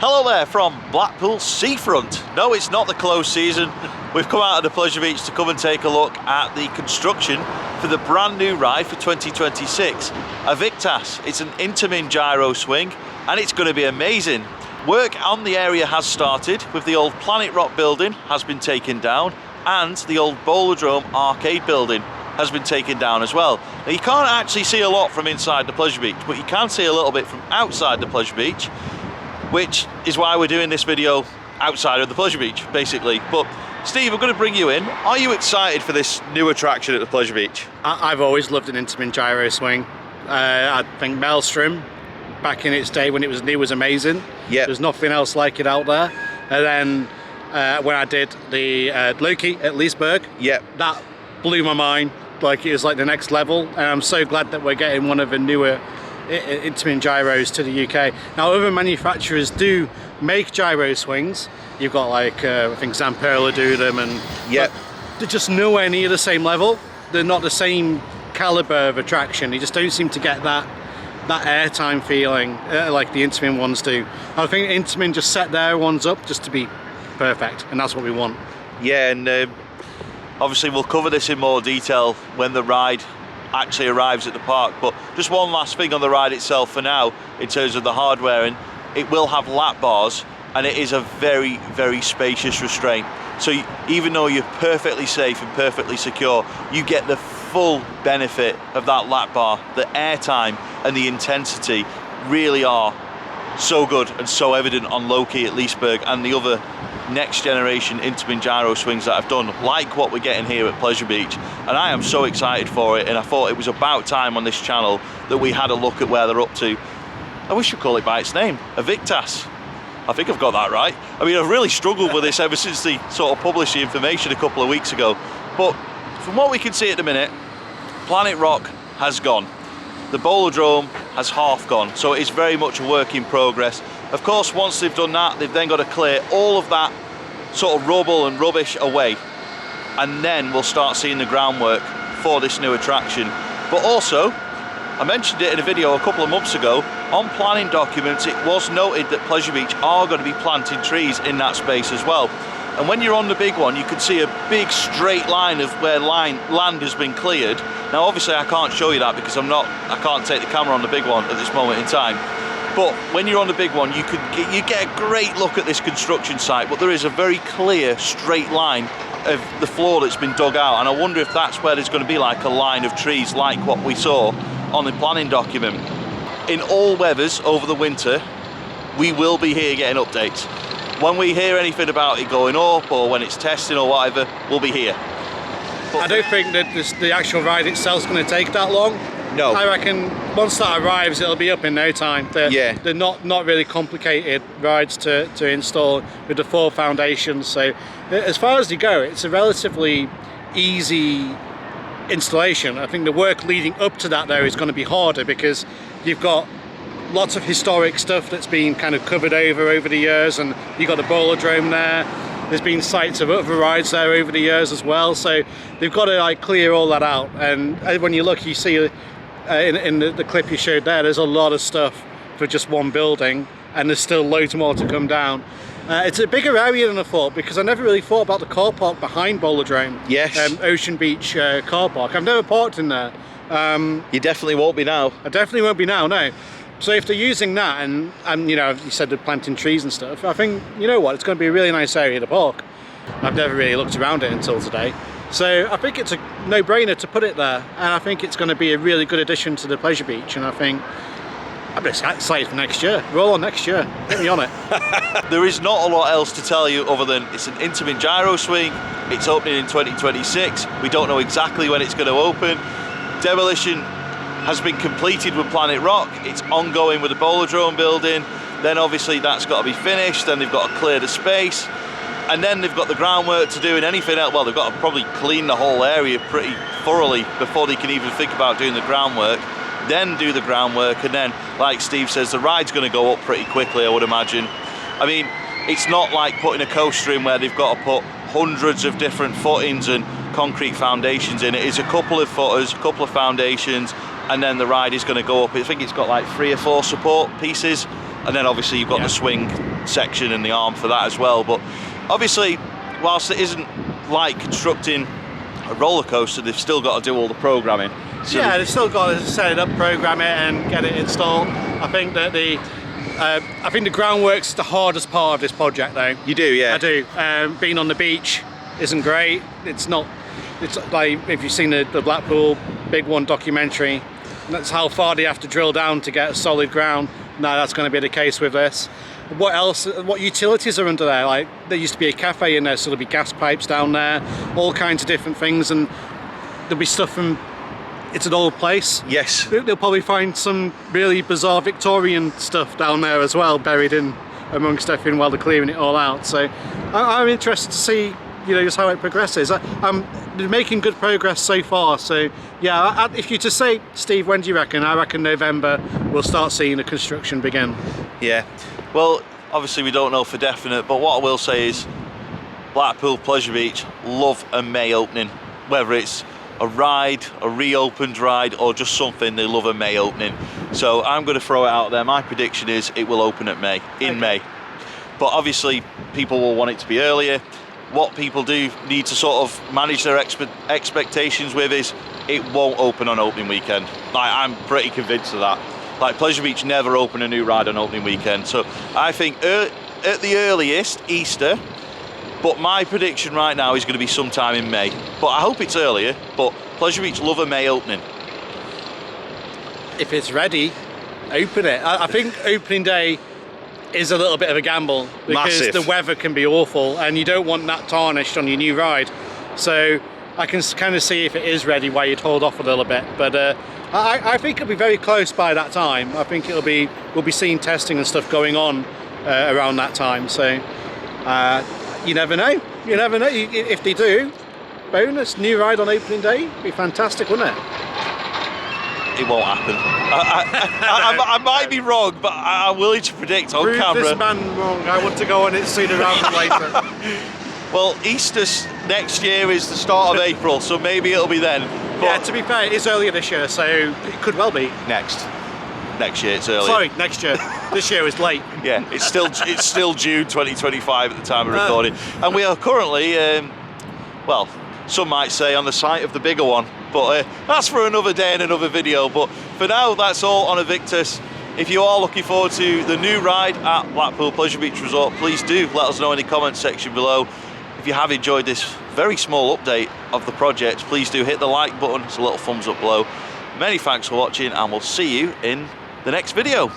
Hello there from Blackpool Seafront. No, it's not the closed season. We've come out of the Pleasure Beach to come and take a look at the construction for the brand new ride for 2026. Aviktas. It's an Intamin Gyro Swing and it's going to be amazing. Work on the area has started with the old Planet Rock building has been taken down and the old Bowlerdrome arcade building has been taken down as well. Now you can't actually see a lot from inside the Pleasure Beach, but you can see a little bit from outside the Pleasure Beach, which is why we're doing this video outside of the Pleasure Beach, basically. But Steve, I'm going to bring you in. Are you excited for this new attraction at the Pleasure Beach? I've always loved an Intamin Gyro Swing. I think Maelstrom, back in its day when it was new, was amazing. Yeah. There's nothing else like it out there. And then when I did the Loki at Leesburg, that blew my mind. Like, it was like the next level. And I'm so glad that we're getting one of the newer Intamin gyros to the UK. Now, other manufacturers do make gyro swings. You've got like I think Zamperla do them, and they're just nowhere near the same level. They're not the same caliber of attraction. You just don't seem to get that airtime feeling like the Intamin ones do. I think Intamin just set their ones up just to be perfect, and that's what we want. Yeah, and obviously we'll cover this in more detail when the ride actually arrives at the park, but just one last thing on the ride itself for now in terms of the hardware, and it will have lap bars and it is a very, very spacious restraint. So even though you're perfectly safe and perfectly secure, you get the full benefit of that lap bar. The airtime and the intensity really are so good and so evident on Loki at Leesburg and the other next generation Intamin Gyro Swings that I've done, like what we're getting here at Pleasure Beach. And I am so excited for it, and I thought it was about time on this channel that we had a look at where they're up to. I wish you'd call it by its name, Aviktas. I think I've got that right. I mean, I've really struggled with this ever since they sort of published the information a couple of weeks ago. But from what we can see at the minute, Planet Rock has gone. The Bowlerdrome has half gone, so it is very much a work in progress. Of course, once they've done that, they've then got to clear all of that sort of rubble and rubbish away, and then we'll start seeing the groundwork for this new attraction. But also, I mentioned it in a video a couple of months ago, on planning documents it was noted that Pleasure Beach are going to be planting trees in that space as well. And when you're on the big one, you can see a big straight line of where land has been cleared. Now obviously I can't show you that because I can't take the camera on the big one at this moment in time. But when you're on the big one, you get a great look at this construction site, but there is a very clear straight line of the floor that's been dug out, and I wonder if that's where there's going to be like a line of trees like what we saw on the planning document. In all weathers over the winter, we will be here getting updates. When we hear anything about it going up or when it's testing or whatever, we'll be here. But I don't think that the actual ride itself is going to take that long. No. I reckon once that arrives, it'll be up in no time. They're not really complicated rides to install with the 4 foundations. So as far as they go, it's a relatively easy installation. I think the work leading up to that though is going to be harder because you've got lots of historic stuff that's been kind of covered over the years, and you've got the Bowlerdrome there. There's been sites of other rides there over the years as well, so they've got to like clear all that out. And when you look, you see in the clip you showed there's a lot of stuff for just one building, and there's still loads more to come down. It's a bigger area than I thought, because I never really thought about the car park behind Bowlerdrome. Yes. Ocean Beach car park. I've never parked in there. You definitely won't be now. I definitely won't be now, no. So if they're using that, and you know, you said they're planting trees and stuff, I think, you know what, it's going to be a really nice area to park. I've never really looked around it until today. So I think it's a no-brainer to put it there, and I think it's going to be a really good addition to the Pleasure Beach, and I think I'm excited for next year. We're all on next year. Get me on it. There is not a lot else to tell you other than it's an Intamin Gyro Swing. It's opening in 2026. We don't know exactly when it's going to open. Demolition has been completed with Planet Rock. It's ongoing with the Bowlerdrome building. Then obviously that's got to be finished. Then they've got to clear the space. And then they've got the groundwork to do and anything else. Well, they've got to probably clean the whole area pretty thoroughly before they can even think about doing the groundwork. Then do the groundwork, and then, like Steve says, the ride's going to go up pretty quickly, I would imagine. I mean, it's not like putting a coaster in where they've got to put hundreds of different footings and concrete foundations in. It is a couple of footers, a couple of foundations, and then the ride is going to go up. I think it's got like 3 or 4 support pieces, and then obviously you've got the swing section and the arm for that as well. But obviously, whilst it isn't like constructing a roller coaster, they've still got to do all the programming. So yeah, they've still got to set it up, program it, and get it installed. I think that the groundwork's the hardest part of this project, though. You do, yeah. I do. Being on the beach isn't great. It's not. It's like if you've seen the Blackpool Big One documentary. That's how far they have to drill down to get a solid ground. Now that's going to be the case with this. What else? What utilities are under there? Like there used to be a cafe in there, so there'll be gas pipes down there, all kinds of different things, and there'll be stuff from. It's an old place. Yes. They'll probably find some really bizarre Victorian stuff down there as well, buried in amongst everything while they're clearing it all out. So I'm interested to see, just how it progresses. They're making good progress so far. So yeah, if you just say, Steve, when do you reckon? I reckon November we'll start seeing the construction begin. Yeah. Well, obviously we don't know for definite, but what I will say is Blackpool Pleasure Beach love a May opening, whether it's a ride, a reopened ride, or just something, they love a May opening. So I'm going to throw it out there. My prediction is it will open at May, May. But obviously people will want it to be earlier. What people do need to sort of manage their expectations with is it won't open on opening weekend. I'm pretty convinced of that. Pleasure Beach never open a new ride on opening weekend. So I think at the earliest, Easter. But my prediction right now is going to be sometime in May. But I hope it's earlier, but Pleasure Beach love a May opening. If it's ready, open it. I think opening day is a little bit of a gamble because Massive. The weather can be awful and you don't want that tarnished on your new ride. So I can kind of see if it is ready why you'd hold off a little bit. But I think it'll be very close by that time. I think we'll be seeing testing and stuff going on around that time. So you never know. You never know. If they do, bonus, new ride on opening day, be fantastic, wouldn't it? It won't happen. I might be wrong, but I'm willing to predict on Prove camera. this man wrong. I want to go on it sooner rather than later. Well, Easter next year is the start of April, so maybe it'll be then. But Yeah, to be fair, it is earlier this year, so it could well be. Next year it's earlier. Sorry, next year. This year is late. Yeah, it's still June 2025 at the time of recording, and we are currently, well, some might say on the site of the bigger one, but that's for another day and another video. But for now, that's all on Aviktas. If you are looking forward to the new ride at Blackpool Pleasure Beach Resort, please do let us know in the comments section below. If you have enjoyed this very small update of the project, please do hit the like button. It's a little thumbs up below. Many thanks for watching, and we'll see you in the next video.